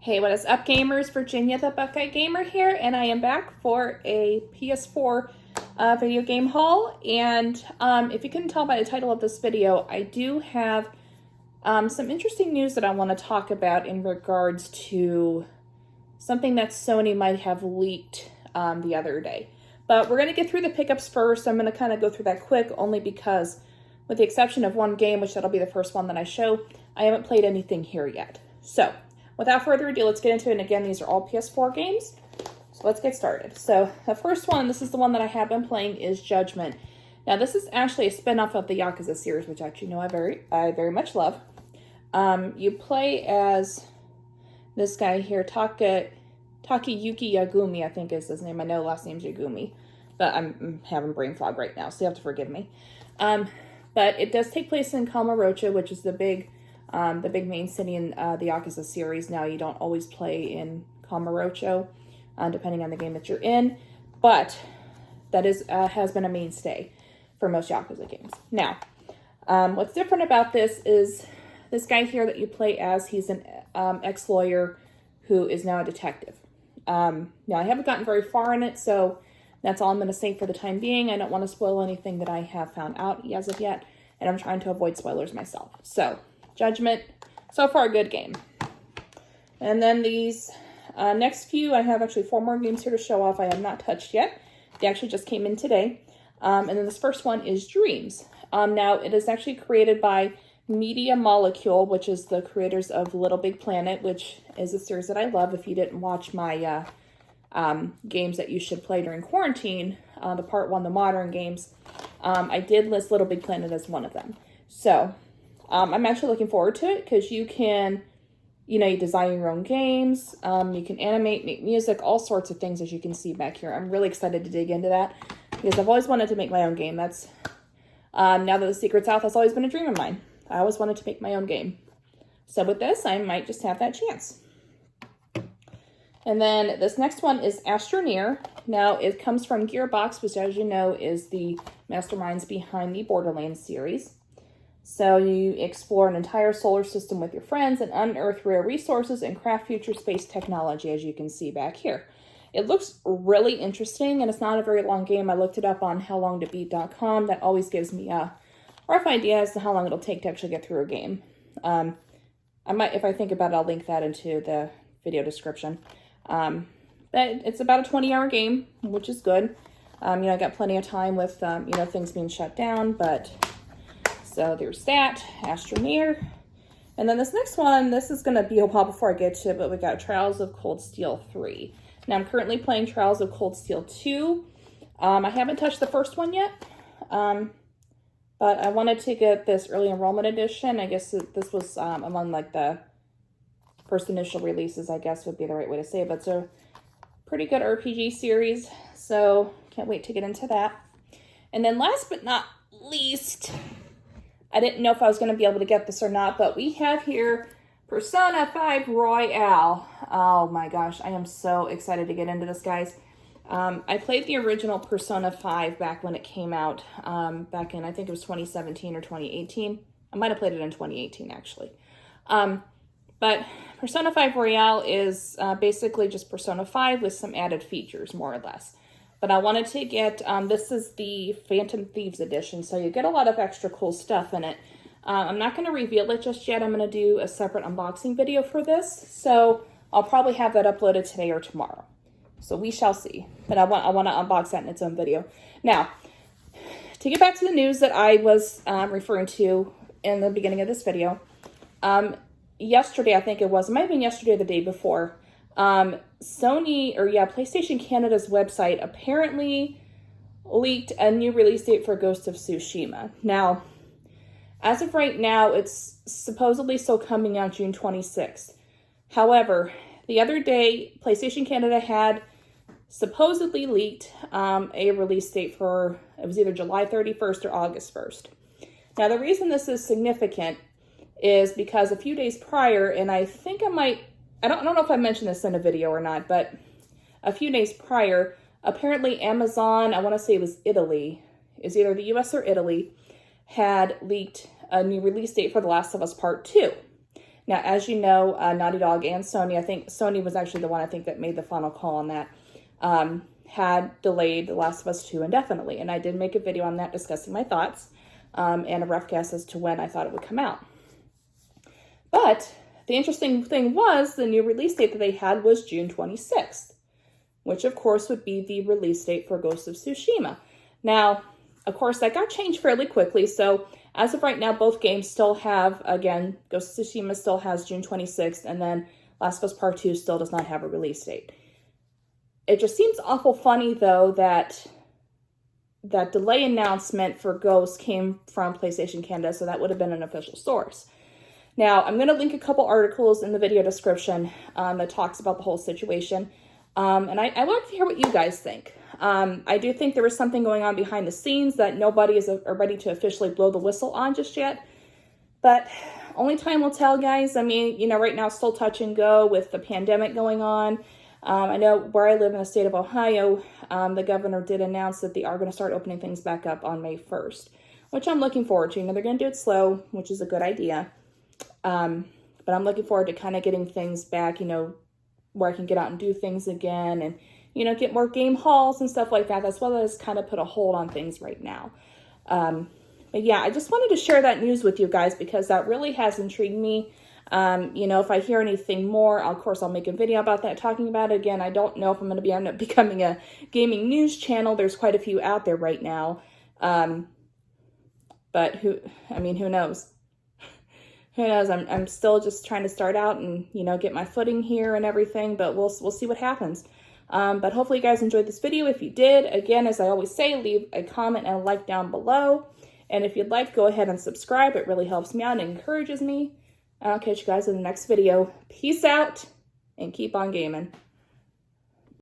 Hey, what is up, gamers? Virginia the Buckeye Gamer here, and I am back for a PS4 video game haul. And if you couldn't tell by the title of this video, I do have some interesting news that I want to talk about in regards to something that Sony might have leaked the other day. But we're going to get through the pickups first. I'm going to kind of go through that quick, only because with the exception of one game, which that'll be the first one that I show, I haven't played anything here yet. So without further ado, let's get into it. And again, these are all PS4 games. So let's get started. So the first one, this is the one that I have been playing, is Judgment. Now this is actually a spin-off of the Yakuza series, which actually I very much love. You play as this guy here, Takayuki Yagumi, I think is his name. I know last name's Yagumi, but I'm having brain fog right now, so you have to forgive me. But it does take place in Kamurocho, which is the big main city in the Yakuza series. Now, you don't always play in Kamurocho, depending on the game that you're in, but that is has been a mainstay for most Yakuza games. Now, what's different about this is this guy here that you play as, he's an ex-lawyer who is now a detective. Now, I haven't gotten very far in it, so that's all I'm going to say for the time being. I don't want to spoil anything that I have found out as of yet, and I'm trying to avoid spoilers myself. So, Judgment, so far a good game. And then these next few, I have actually 4 more games here to show off I have not touched yet. They actually just came in today. And then this first one is Dreamz. Now, it is actually created by Media Molecule, which is the creators of Little Big Planet, which is a series that I love. If you didn't watch my games that you should play during quarantine, the part 1, the modern games, I did list Little Big Planet as one of them. So I'm actually looking forward to it because you can, you design your own games, you can animate, make music, all sorts of things, as you can see back here. I'm really excited to dig into that because I've always wanted to make my own game. That's now that the secret's out, that's always been a dream of mine. I always wanted to make my own game. So with this, I might just have that chance. And then this next one is Astra Mir. Now, it comes from Gearbox, which, as you know, is the masterminds behind the Borderlands series. So you explore an entire solar system with your friends and unearth rare resources and craft future space technology, as you can see back here. It looks really interesting, and it's not a very long game. I looked it up on howlongtobeat.com. That always gives me a rough idea as to how long it'll take to actually get through a game. I might, if I think about it, I'll link that into the video description. But it's about a 20-hour game, which is good. I got plenty of time with, things being shut down, but so there's that, Astra Mir. And then this next one, this is going to be a while before I get to it, but we got Trials of Cold Steel 3. Now, I'm currently playing Trials of Cold Steel 2. I haven't touched the first one yet, but I wanted to get this early enrollment edition. I guess this was among like the first initial releases, I guess would be the right way to say it, but it's a pretty good RPG series, so can't wait to get into that. And then last but not least, I didn't know if I was going to be able to get this or not, but we have here Persona 5 Royale. Oh my gosh, I am so excited to get into this, guys. I played the original Persona 5 back when it came out, back in, I think it was 2017 or 2018. I might have played it in 2018, actually. But Persona 5 Royale is basically just Persona 5 with some added features, more or less. But I wanted to get, this is the Phantom Thieves edition, so you get a lot of extra cool stuff in it. I'm not going to reveal it just yet. I'm going to do a separate unboxing video for this, so I'll probably have that uploaded today or tomorrow. So we shall see. But I want to unbox that in its own video. Now, to get back to the news that I was referring to in the beginning of this video, yesterday, I think it might have been yesterday or the day before, PlayStation Canada's website apparently leaked a new release date for Ghost of Tsushima. Now, as of right now, it's supposedly still coming out June 26th. However, the other day, PlayStation Canada had supposedly leaked a release date for, it was either July 31st or August 1st. Now, the reason this is significant is because a few days prior, and I think I don't know if I mentioned this in a video or not, but a few days prior, apparently Amazon, I want to say it was Italy, is either the US or Italy, had leaked a new release date for The Last of Us Part 2. Now, as you know, Naughty Dog and Sony, I think Sony was actually the one I think that made the final call on that, had delayed The Last of Us 2 indefinitely. And I did make a video on that discussing my thoughts and a rough guess as to when I thought it would come out. But the interesting thing was the new release date that they had was June 26th, which of course would be the release date for Ghost of Tsushima. Now, of course, that got changed fairly quickly. So as of right now, both games still have, again, Ghost of Tsushima still has June 26th, and then Last of Us Part 2 still does not have a release date. It just seems awful funny, though, that that delay announcement for Ghost came from PlayStation Canada, so that would have been an official source. Now, I'm going to link a couple articles in the video description that talks about the whole situation. And I would like to hear what you guys think. I do think there was something going on behind the scenes that nobody is ready to officially blow the whistle on just yet. But only time will tell, guys. I mean, you know, right now it's still touch and go with the pandemic going on. I know where I live in the state of Ohio, the governor did announce that they are going to start opening things back up on May 1st, which I'm looking forward to. You know, they're going to do it slow, which is a good idea. But I'm looking forward to kind of getting things back, you know, where I can get out and do things again and, you know, get more game halls and stuff like that. That's why that's kind of put a hold on things right now. But yeah, I just wanted to share that news with you guys because that really has intrigued me. You know, if I hear anything more, of course, I'll make a video about that, talking about it. Again, I don't know if I'm going to end up becoming a gaming news channel. There's quite a few out there right now. But who knows? Who knows? I'm still just trying to start out and, you know, get my footing here and everything, but we'll see what happens. But hopefully you guys enjoyed this video. If you did, again, as I always say, leave a comment and a like down below. And if you'd like, go ahead and subscribe. It really helps me out and encourages me. And I'll catch you guys in the next video. Peace out and keep on gaming.